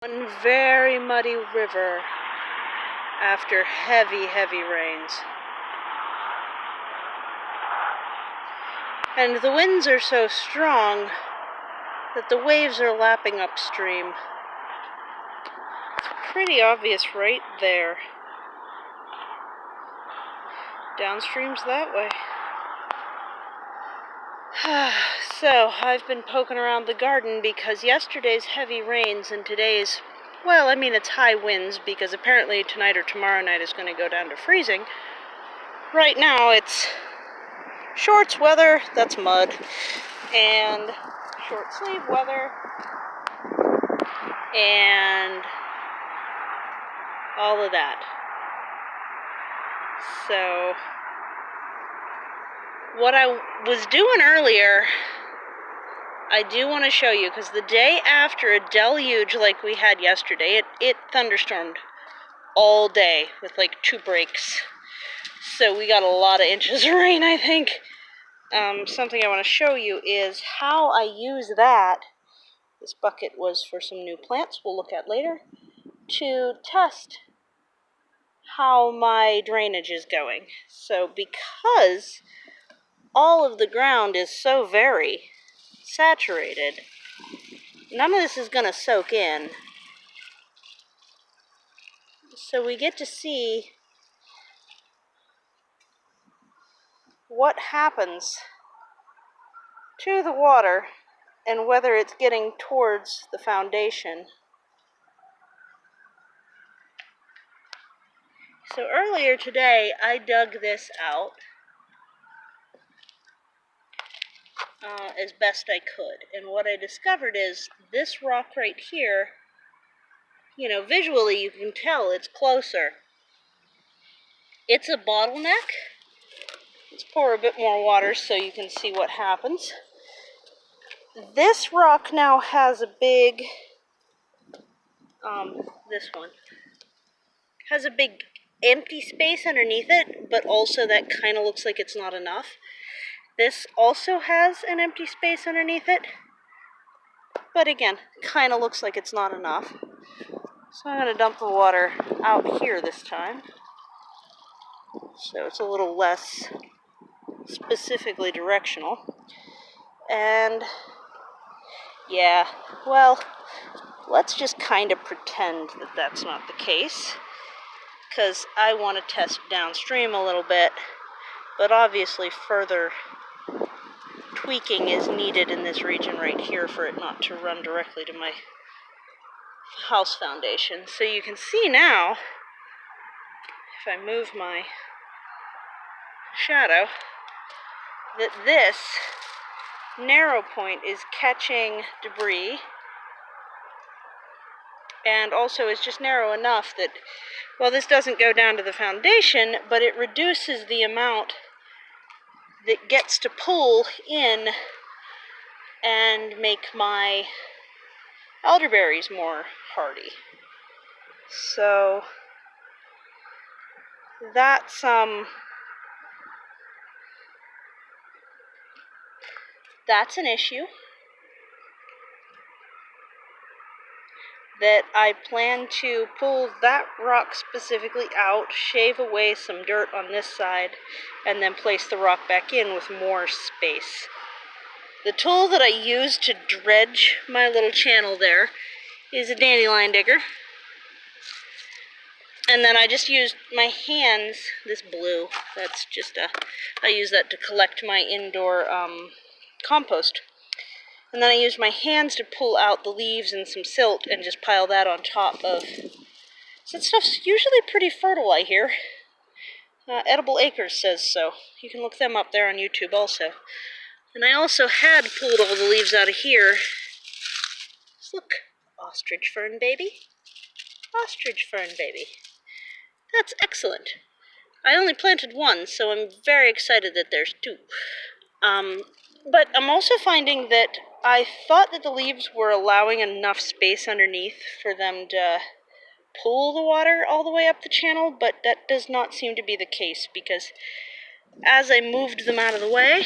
One very muddy river after heavy, heavy rains. And the winds are so strong that the waves are lapping upstream. It's pretty obvious right there. Downstream's that way. So, I've been poking around the garden because yesterday's heavy rains and today's, well, I mean it's high winds because apparently tonight or tomorrow night is going to go down to freezing. Right now it's shorts weather, that's mud, and short sleeve weather, and all of that. So, what I was doing earlier, I do want to show you, because the day after a deluge like we had yesterday, it thunderstormed all day with like 2 breaks. So we got a lot of inches of rain, I think. Something I want to show you is how I use that. This bucket was for some new plants we'll look at later, to test how my drainage is going. So because all of the ground is so very saturated, none of this is going to soak in. So we get to see what happens to the water and whether it's getting towards the foundation. So earlier today, I dug this out as best I could. And what I discovered is this rock right here, you know, visually you can tell it's closer. It's a bottleneck. Let's pour a bit more water so you can see what happens. This rock now has a big, this one, has a big empty space underneath it, but also that kind of looks like it's not enough. This also has an empty space underneath it, but again, kind of looks like it's not enough. So I'm going to dump the water out here this time, so it's a little less specifically directional. And yeah, well, let's just kind of pretend that that's not the case, because I want to test downstream a little bit, but obviously further tweaking is needed in this region right here for it not to run directly to my house foundation. So you can see now, if I move my shadow, that this narrow point is catching debris, and also is just narrow enough that, well, this doesn't go down to the foundation, but it reduces the amount that gets to pull in and make my elderberries more hardy. So that's an issue that I plan to pull that rock specifically out, shave away some dirt on this side, and then place the rock back in with more space. The tool that I use to dredge my little channel there is a dandelion digger. And then I just used my hands, this blue, that's just I use that to collect my indoor compost. And then I used my hands to pull out the leaves and some silt and just pile that on top of. So that stuff's usually pretty fertile, I hear. Edible Acres says so. You can look them up there on YouTube also. And I also had pulled all the leaves out of here. Just look, ostrich fern baby. Ostrich fern baby. That's excellent. I only planted one, so I'm very excited that there's 2. But I'm also finding that I thought that the leaves were allowing enough space underneath for them to pull the water all the way up the channel, but that does not seem to be the case, because as I moved them out of the way,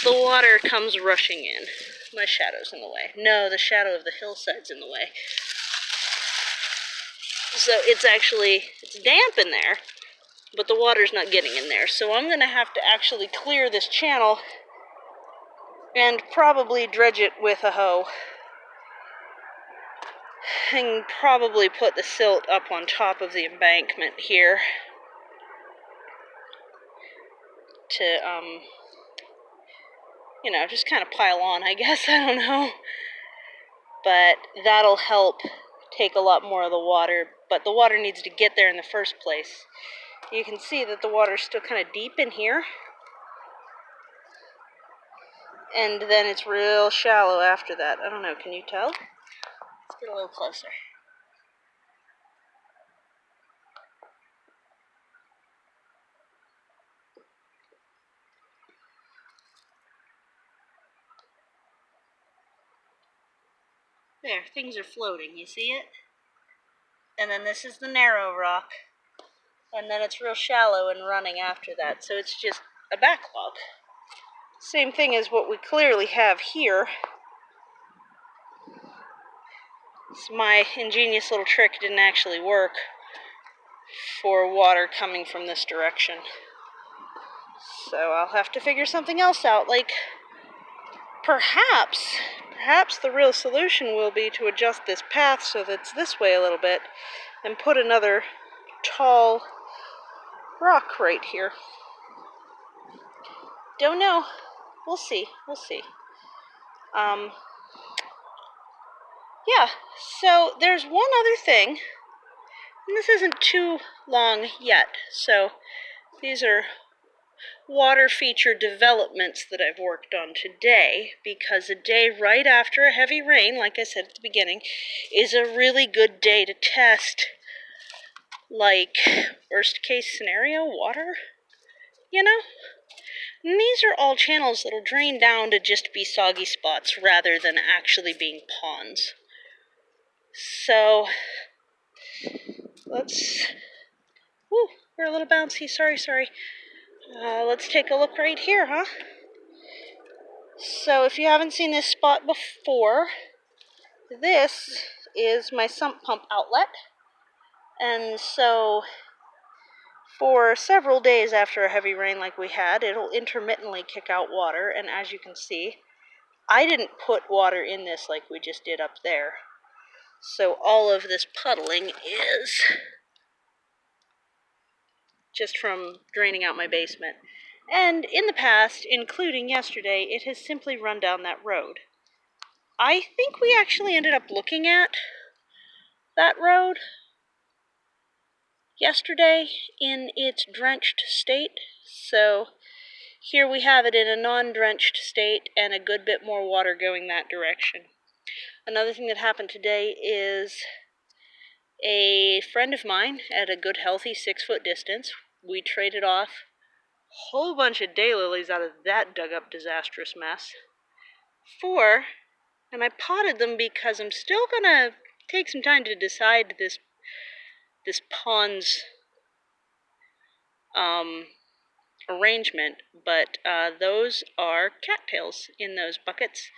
the water comes rushing in. My shadow's in the way. No, the shadow of the hillside's in the way. So it's damp in there, but the water's not getting in there. So I'm going to have to actually clear this channel and probably dredge it with a hoe. And probably put the silt up on top of the embankment here to, you know, just kind of pile on, I guess. I don't know. But that'll help take a lot more of the water. But the water needs to get there in the first place. You can see that the water's still kind of deep in here. And then it's real shallow after that. I don't know, can you tell? Let's get a little closer. There, things are floating, you see it? And then this is the narrow rock. And then it's real shallow and running after that. So it's just a backlog. Same thing as what we clearly have here. So my ingenious little trick didn't actually work for water coming from this direction. So I'll have to figure something else out, like perhaps the real solution will be to adjust this path so that it's this way a little bit and put another tall rock right here. Don't know. We'll see. We'll see. Yeah, so there's one other thing, and this isn't too long yet, so these are water feature developments that I've worked on today, because a day right after a heavy rain, like I said at the beginning, is a really good day to test, like, worst case scenario, water, you know? And these are all channels that'll drain down to just be soggy spots rather than actually being ponds. So, let's, whoo, we're a little bouncy, sorry. Let's take a look right here, huh? So if you haven't seen this spot before, this is my sump pump outlet. And so for several days after a heavy rain like we had, it'll intermittently kick out water. And as you can see, I didn't put water in this like we just did up there. So all of this puddling is just from draining out my basement. And in the past, including yesterday, it has simply run down that road. I think we actually ended up looking at that road yesterday in its drenched state. So here we have it in a non-drenched state and a good bit more water going that direction. Another thing that happened today is a friend of mine at a good healthy 6-foot distance, we traded off a whole bunch of daylilies out of that dug up disastrous mess for, and I potted them because I'm still gonna take some time to decide this pond's arrangement, but those are cattails in those buckets.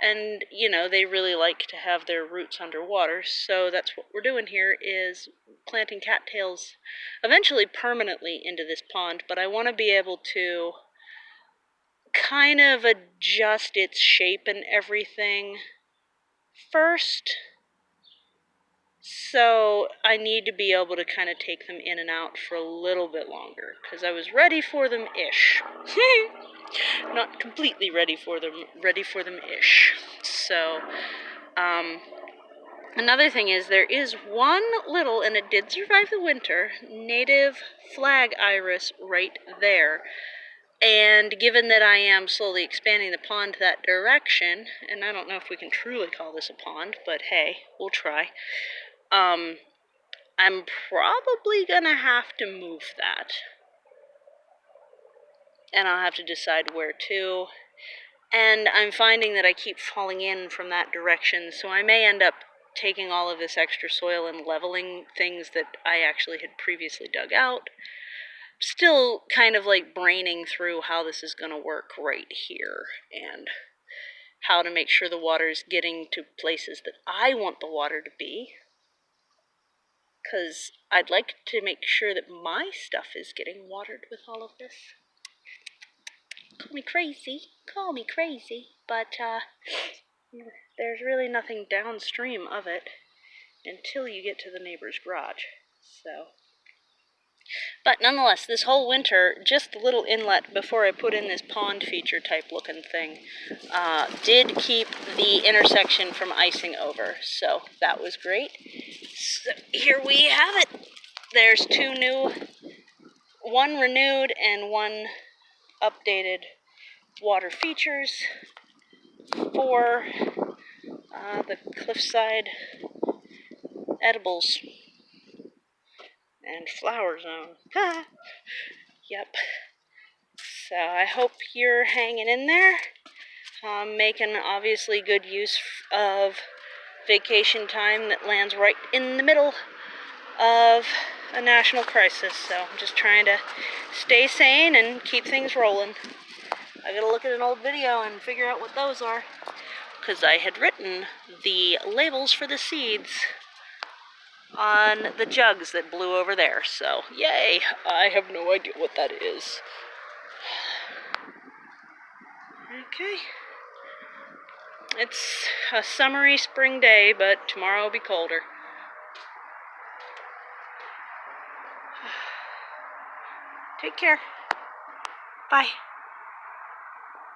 And, you know, they really like to have their roots underwater, so that's what we're doing here, is planting cattails eventually permanently into this pond, but I want to be able to kind of adjust its shape and everything first. So I need to be able to kind of take them in and out for a little bit longer, because I was ready for them-ish. Not completely ready for them-ish. So, another thing is there is one little, and it did survive the winter, native flag iris right there. And given that I am slowly expanding the pond that direction, and I don't know if we can truly call this a pond, but hey, we'll try. I'm probably gonna have to move that. And I'll have to decide where to. And I'm finding that I keep falling in from that direction, so I may end up taking all of this extra soil and leveling things that I actually had previously dug out. Still kind of like braining through how this is going to work right here. And how to make sure the water is getting to places that I want the water to be. Because I'd like to make sure that my stuff is getting watered with all of this. Call me crazy, but there's really nothing downstream of it until you get to the neighbor's garage. So, but nonetheless, this whole winter, just the little inlet before I put in this pond feature type looking thing, did keep the intersection from icing over, so that was great. So here we have it. There's two new, one renewed and one updated water features for the cliffside edibles and flower zone. Yep. So I hope you're hanging in there, making obviously good use of vacation time that lands right in the middle of a national crisis. So I'm just trying to stay sane and keep things rolling. I gotta look at an old video and figure out what those are, because I had written the labels for the seeds on the jugs that blew over there. So yay, I have no idea what that is. Okay. It's a summery spring day, but tomorrow will be colder. Take care. Bye.